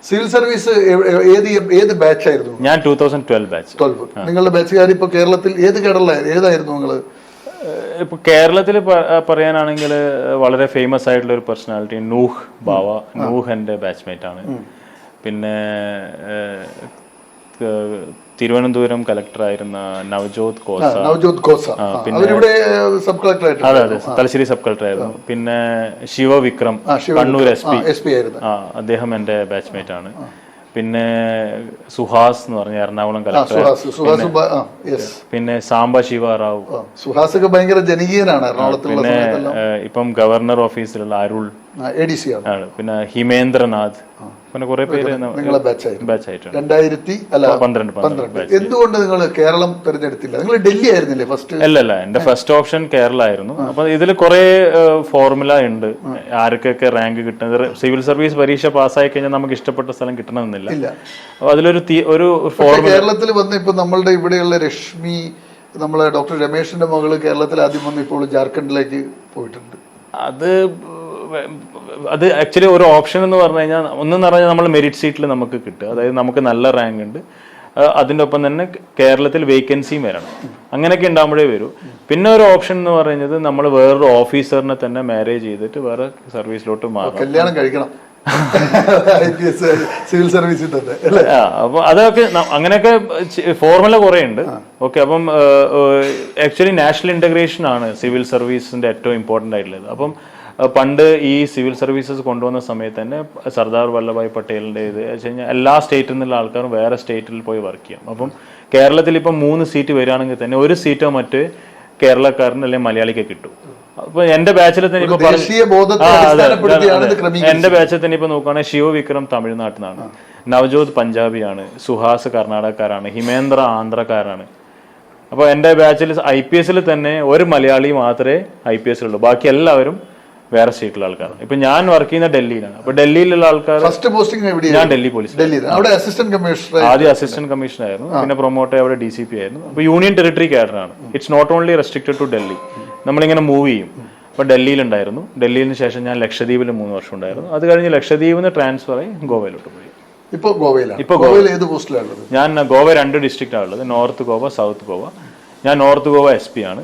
Civil service ഏത് batch ആയിരുന്നു? ഞാൻ 2012 ബാച്ച്. 12. നിങ്ങളുടെ ബാച്ചുകാർ ഇപ്പൊ കേരളത്തിൽ ഏത് ഏതായിരുന്നു നിങ്ങള്? ഇപ്പൊ കേരളത്തിൽ പറയാനാണെങ്കിൽ വളരെ ഫേമസ് ആയിട്ടുള്ള ഒരു പേഴ്സണാലിറ്റി നൂഹ് ബാവ. നൂഹ് എൻ്റെ ബാച്ച്മേറ്റ് ആണ്. പിന്നെ തിരുവനന്തപുരം കളക്ടർ ആയിരുന്ന നവജോത് ഖോസ. പിന്നെ അതെ അതെ, തലശ്ശേരി സബ് കളക്ടർ ആയിരുന്നു. പിന്നെ ശിവവിക്രം കണ്ണൂർ SP ആയിരുന്നു. അദ്ദേഹം എൻ്റെ ബാച്ച്മേറ്റ് ആണ്. പിന്നെ സുഹാസ് എന്ന് പറഞ്ഞ എറണാകുളം കളക്ടർ. പിന്നെ സാംബ ശിവറാവു. സുഹാസ് ഒക്കെ ഭയങ്കര ജനകീയനാണ് എറണാകുളത്തിൽ. പിന്നെ ഇപ്പം ഗവർണർ ഓഫീസിലുള്ള അരുൾ ആണ്. പിന്നെ ഹിമേന്ദ്രനാഥ്. പിന്നെ കുറെ പേര് ബാച്ചായിട്ടുണ്ട്. 2012. എന്തുകൊണ്ട് നിങ്ങൾ കേരളം തിരഞ്ഞെടുത്തില്ല? നിങ്ങൾ ഡൽഹി ആയിരുന്നില്ലേ ഫസ്റ്റ്? അല്ലല്ല, എന്റെ ഫസ്റ്റ് ഓപ്ഷൻ കേരള ആയിരുന്നു. അപ്പൊ ഇതിൽ കുറെ ഫോർമുല ഉണ്ട് ആർക്കൊക്കെ റാങ്ക് കിട്ടുന്നത്. സിവിൽ സർവീസ് പരീക്ഷ പാസ്സായി കഴിഞ്ഞാൽ നമുക്ക് ഇഷ്ടപ്പെട്ട സ്ഥലം കിട്ടണമെന്നില്ല. അപ്പൊ അതിലൊരു ഫോർമുല കേരളത്തിൽ വന്ന് ഇപ്പൊ നമ്മളുടെ ഇവിടെയുള്ള രശ്മി, നമ്മളെ ഡോക്ടർ രമേഷിന്റെ മകള് കേരളത്തിൽ ആദ്യം വന്ന് ഇപ്പോൾ ജാർഖണ്ഡിലേക്ക് പോയിട്ടുണ്ട്. അത് ആക്ച്വലി ഒരു ഓപ്ഷൻ എന്ന് പറഞ്ഞു കഴിഞ്ഞാൽ ഒന്നെന്ന് പറഞ്ഞാൽ നമ്മൾ മെറിറ്റ് സീറ്റിൽ നമുക്ക് കിട്ടുക, അതായത് നമുക്ക് നല്ല റാങ്ക് ഉണ്ട്, അതിൻ്റെ ഒപ്പം തന്നെ കേരളത്തിൽ വേക്കൻസിയും വരണം, അങ്ങനെയൊക്കെ ഉണ്ടാകുമ്പോഴേ വരൂ. പിന്നെ ഒരു ഓപ്ഷൻ എന്ന് പറയുന്നത് നമ്മൾ വേറൊരു ഓഫീസറിനെ തന്നെ മാരേജ് ചെയ്തിട്ട് വേറെ സർവീസിലോട്ട് മാറും, കല്യാണം കഴിക്കണം, സിവിൽ സർവീസിൽ തന്നെ. അപ്പൊ അതൊക്കെ അങ്ങനെയൊക്കെ ഫോർമുല കുറെ ഉണ്ട്. ഓക്കെ, അപ്പം ആക്ച്വലി നാഷണൽ ഇന്റഗ്രേഷൻ ആണ് സിവിൽ സർവീസിന്റെ ഏറ്റവും ഇമ്പോർട്ടൻ്റ് ആയിട്ടുള്ളത്. അപ്പം പണ്ട് ഈ സിവിൽ സർവീസസ് കൊണ്ടുവന്ന സമയത്ത് തന്നെ സർദാർ വല്ലഭായ് പട്ടേലിൻ്റെ ഇത് വെച്ച് കഴിഞ്ഞാൽ എല്ലാ സ്റ്റേറ്റിൽ നിന്നുള്ള ആൾക്കാരും വേറെ സ്റ്റേറ്റിൽ പോയി വർക്ക് ചെയ്യാം. അപ്പം കേരളത്തിൽ ഇപ്പം 3 സീറ്റ് വരികയാണെങ്കിൽ തന്നെ ഒരു സീറ്റോ മറ്റ് കേരളക്കാരന് അല്ലെങ്കിൽ മലയാളിക്ക് കിട്ടും. അപ്പൊ എന്റെ ബാച്ചിൽ തന്നെ ഇപ്പൊ എന്റെ ബാച്ചിൽ തന്നെ ഇപ്പൊ നോക്കുകയാണെങ്കിൽ ശിവവിക്രം തമിഴ്നാട്ടിൽ നിന്നാണ്, നവജോത് പഞ്ചാബിയാണ്, സുഹാസ് കർണാടകക്കാരാണ്, ഹിമേന്ദ്ര ആന്ധ്രക്കാരാണ്. അപ്പൊ എന്റെ ബാച്ചിൽ IPS തന്നെ ഒരു മലയാളി മാത്രമേ IPS ഉള്ളൂ, ബാക്കി എല്ലാവരും വേറെ സ്റ്റേറ്റിലുള്ള ആൾക്കാരാണ്. ഇപ്പൊ ഞാൻ വർക്ക് ചെയ്യുന്ന ഡൽഹിയിലാണ്. അപ്പൊ ഡൽഹിയിലുള്ള ആൾക്കാർ ഞാൻ ഡൽഹി പോലീസ് ആദ്യം അസിസ്റ്റന്റ് കമ്മീഷണർ ആയിരുന്നു, പിന്നെ പ്രൊമോട്ട് അവിടെ DCP ആയിരുന്നു. അപ്പൊ യൂണിയൻ ടെറിട്ടറി കാഡറാണ്. It's not only restricted to Delhi, നമ്മളിങ്ങനെ മൂവ് ചെയ്യും. അപ്പൊ ഡൽഹിയിലുണ്ടായിരുന്നു. ഡൽഹിയിൽ ശേഷം ഞാൻ ലക്ഷദ്വീപിൽ 3 വർഷം ഉണ്ടായിരുന്നു. അത് കഴിഞ്ഞ് ലക്ഷദ്വീപിൽ നിന്ന് ട്രാൻസ്ഫർ ആയി ഗോവയിലോട്ട് പോയി. ഞാൻ ഗോവ 2 ഡിസ്ട്രിക്റ്റാണ് ഉള്ളത്, നോർത്ത് ഗോവ, സൗത്ത് ഗോവ. ഞാൻ നോർത്ത് ഗോവ SP ആണ്.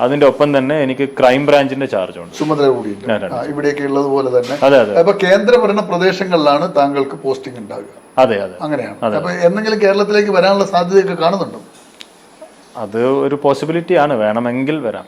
അതിന്റെ ഒപ്പം തന്നെ എനിക്ക് ക്രൈം ബ്രാഞ്ചിന്റെ ചാർജ് ഉണ്ട്, ചുമതല കൂടി ഇവിടെയൊക്കെ ഉള്ളതുപോലെ തന്നെ. അതെ അതെ. അപ്പൊ കേന്ദ്രഭരണ പ്രദേശങ്ങളിലാണ് താങ്കൾക്ക് പോസ്റ്റിംഗ് ഉണ്ടാകുക. അതെ അതെ, അങ്ങനെയാണ്. അപ്പൊ എന്തെങ്കിലും കേരളത്തിലേക്ക് വരാനുള്ള സാധ്യതയൊക്കെ കാണുന്നുണ്ടോ? അത് ഒരു പോസിബിലിറ്റി ആണ്, വേണമെങ്കിൽ വരാം.